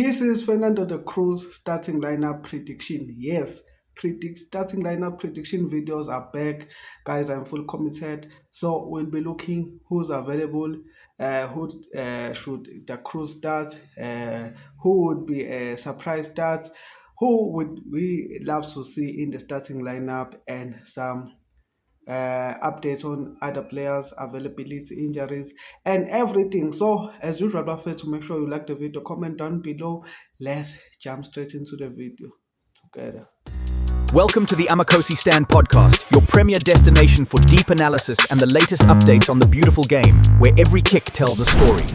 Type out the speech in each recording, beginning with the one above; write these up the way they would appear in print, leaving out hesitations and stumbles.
This is Fernando de Cruz starting lineup prediction. Yes, starting lineup prediction videos are back. Guys, I'm full committed. So we'll be looking who's available, who should the Cruz start, who would be a surprise start, who would we love to see in the starting lineup, and some updates on other players, availability, injuries, and everything. So, as usual, Buffett, to make sure you like the video, comment down below. Let's jump straight into the video together. Welcome to the Amakosi Stand podcast, your premier destination for deep analysis and the latest updates on the beautiful game, where every kick tells a story.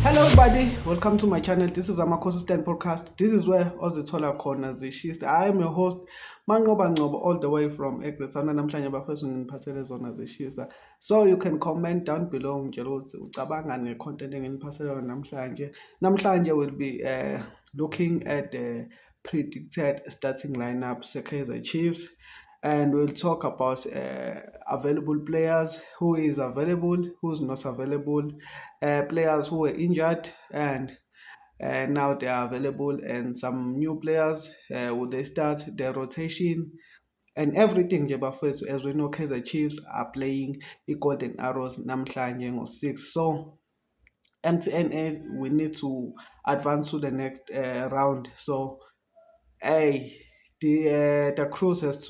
Hello everybody, welcome to my channel. This is Amakosi Stand podcast. This is where Ozithola Corner Zishist. I am your host, Mangoba Ngoba, all the way from Egresana namhlanje bafethu ngiphathele zona zishisa. So you can comment down below ngitshela ukuthi ucabanga ngecontent enginiphathele yona namhlanje. Namhlanje will be looking at the predicted starting lineup Kaizer Chiefs, and we'll talk about available players, who is available, who's not available, players who were injured and now they are available, and some new players, would they start their rotation and everything nje bafethu. As we know, Kaizer Chiefs are playing Golden Arrows namhlanje ngo-6. So MTNA, we need to advance to the next round. So hey, the Cruise has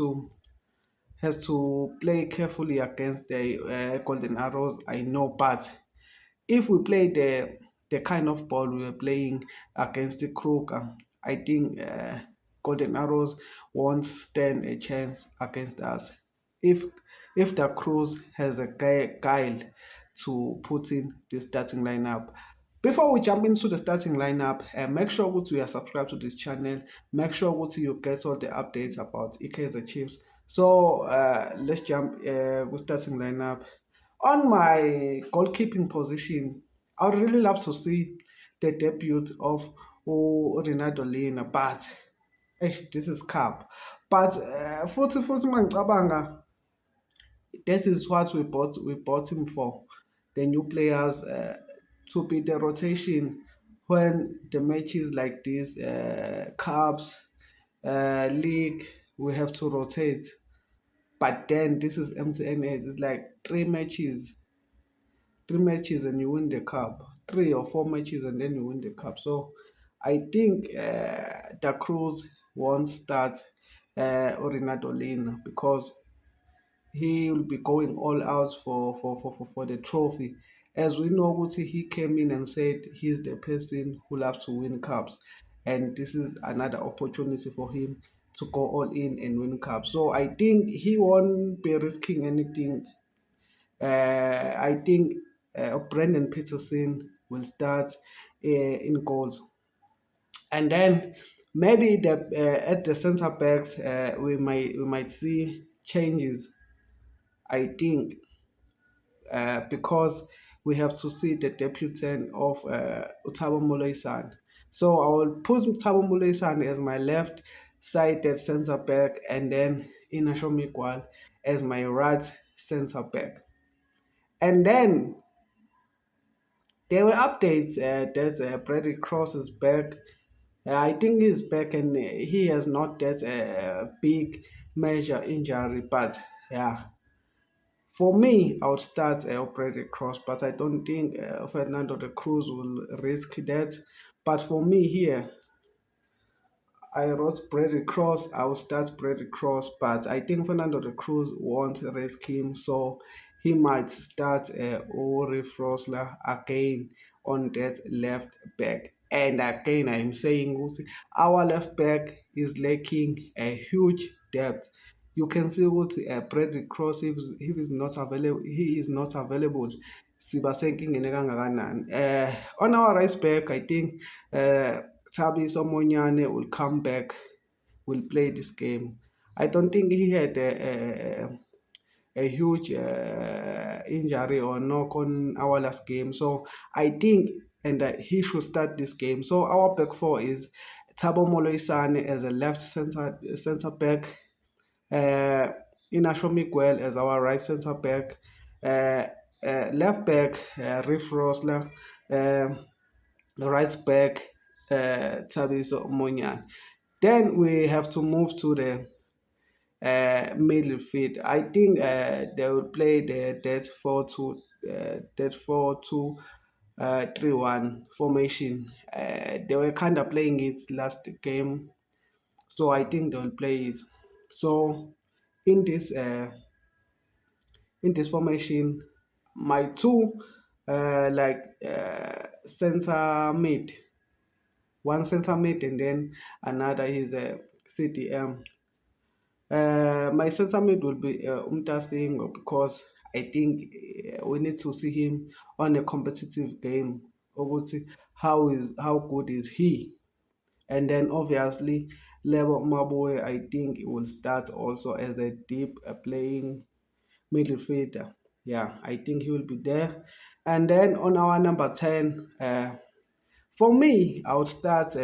to play carefully against the Golden Arrows, I know, but if we play the kind of ball we were playing against the Kruger, I think Golden Arrows won't stand a chance against us. If if the Cruz has a guile to put in the starting lineup. Before we jump into the starting lineup, make sure that you are subscribed to this channel. Make sure that you get all the updates about Kaizer Chiefs. So let's jump with starting lineup. On my goalkeeping position, I would really love to see the debut of Ronaldo Lina, but this is Cup. But futhi mangicabanga, this is what we bought him for. The new players, to be the rotation when the matches like this, cups, league, we have to rotate. But then this is MTNS. It's like three matches and you win the cup. 3 or 4 matches and then you win the cup. So I think the Cruz won't start Ronaldo Lina because he will be going all out for the trophy. As we know, Guti, he came in and said he's the person who loves to win cups, and this is another opportunity for him to go all in and win cups. So I think he won't be risking anything. I think Brendan Peterson will start in goals, and then maybe at the centre backs, we might see changes. I think because we have to see the debutant of Utabo Muleisan. So I will put Utabo Muleisan as my left-sided centre back, and then Inasho Miguel as my right centre back. And then there were updates that Brady Cross is back. I think he's back, and he has not that big major injury, but yeah. For me, I would start Brady Cross, but I don't think Fernando de Cruz will risk that. But for me here, I wrote Brady Cross. I will start Brady Cross, but I think Fernando de Cruz won't risk him, so he might start Ori Frosler again on that left back. And again, I'm saying our left back is lacking a huge depth. You can see what Brady Cross, if he's not available, he is not available. Siba senkingeni kangakanani. On our right back, I think Tabi Somonyane will come back, will play this game. I don't think he had a huge injury or knock on our last game. So I think and he should start this game. So our back four is Tabo Moloisane as a left center back, Inasho Miguel as our right center back, left back Riff Rosler, the right back Thabiso Monyane. Then we have to move to the midfield. I think they will play the that 4-2-3-1 formation. They were kind of playing it last game, so I think they will play it. So in this uh, in this formation, my two center mid, one center mid, and then another is a CDM. My center mid will be Umtasingo because I think we need to see him on a competitive game. Ukuthi how good is he? And then obviously Lebo Maboe, I think he will start also as a deep playing midfielder. Yeah, I think he will be there. And then on our number 10, for me, I would start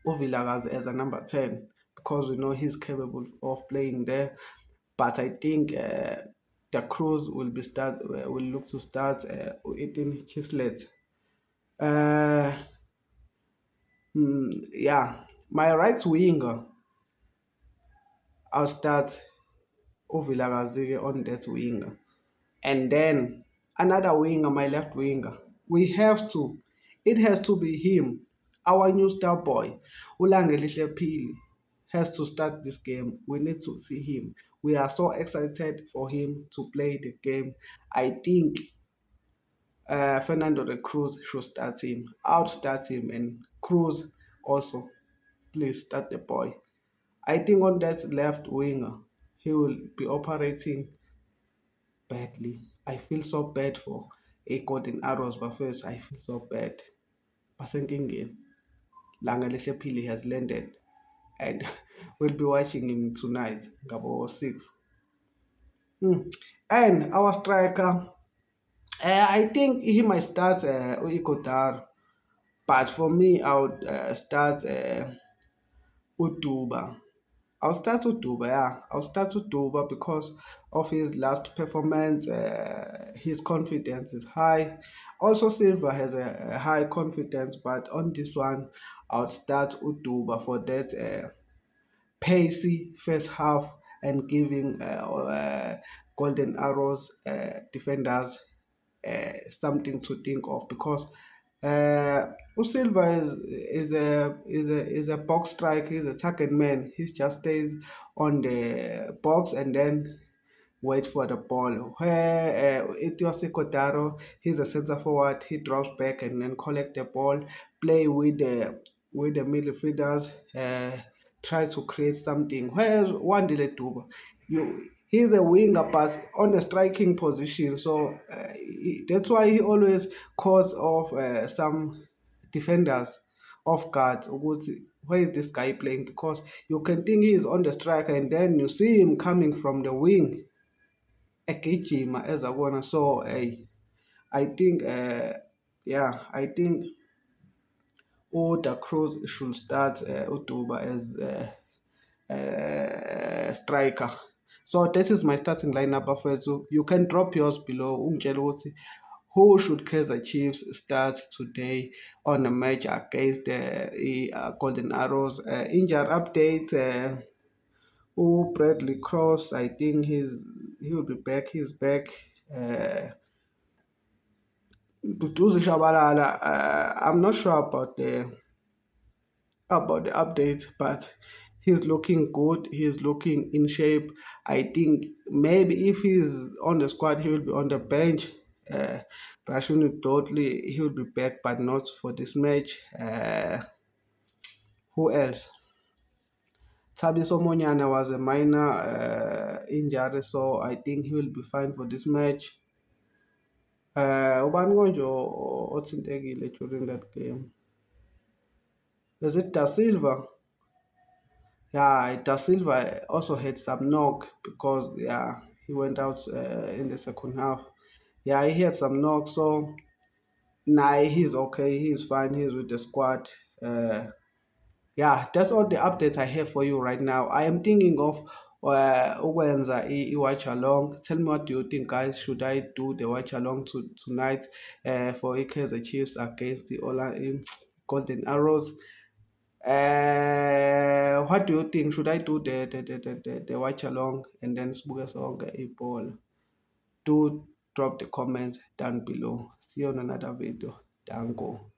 Uvilakazi as a number 10 because we know he's capable of playing there. But I think the Cruz will look to start Ethan Chislet. Uh, yeah, my right winger, I'll start Uvilakazi on that winger. And then another winger, my left winger. It has to be him, our new star boy, Ulangelihle Phili, has to start this game. We need to see him. We are so excited for him to play the game. I think Fernando de Cruz should start him. Outstart him, and Cruz also, please start the boy. I think on that left winger, he will be operating badly. I feel so bad for a Golden Arrows, but first I feel so bad. Pasenkingen, Langalihle Phili has landed, and we'll be watching him tonight, Gabo 6. And our striker, I think he might start Ikotar, but for me, I would start Utuba. I'll start with Duba, yeah. I'll start with Duba because of his last performance. His confidence is high. Also, Silva has a high confidence, but on this one, I'll start with Duba for that pacey first half and giving Golden Arrows defenders something to think of because Usilva is a box striker. He's a target man. He just stays on the box and then wait for the ball. Where Etiose Kotaro, he's a center forward. He drops back and then collect the ball, play with the midfielders, try to create something. Whereas Wandile Duba, he's a winger but on the striking position, so that's why he always calls off some defenders off guard. Ukuthi, where is this guy playing? Because you can think he is on the striker and then you see him coming from the wing egijima ezakubona. So I think I think Da Cruz should start Uduba as striker. So this is my starting lineup bafethu. You can drop yours below. Ungitshela ukuthi who should Kaizer Chiefs start today on a match against the Golden Arrows? Injury updates. Bradley Cross, I think he will be back. He's back. Duduzi Shabalala, I'm not sure about the updates, but he's looking good. He's looking in shape. I think maybe if he's on the squad, he will be on the bench. Rashuni Dudley, he will be back, but not for this match. Who else? Thabiso Monyane was a minor injury, so I think he will be fine for this match. Ubani konje othintekile during that game? Is it Da Silva? Yeah, Da Silva also had some knock because he went out in the second half. Yeah, he had some knock, so he's okay. He's fine. He's with the squad. That's all the updates I have for you right now. I am thinking of ukwenza i-watch along. Tell me what do you think, guys. Should I do the watch along tonight for Kaizer Chiefs against the golden arrows. What do you think? Should I do the watch along and then sibuke sonke ibhola? Do drop the comments down below. See you on another video. Danko.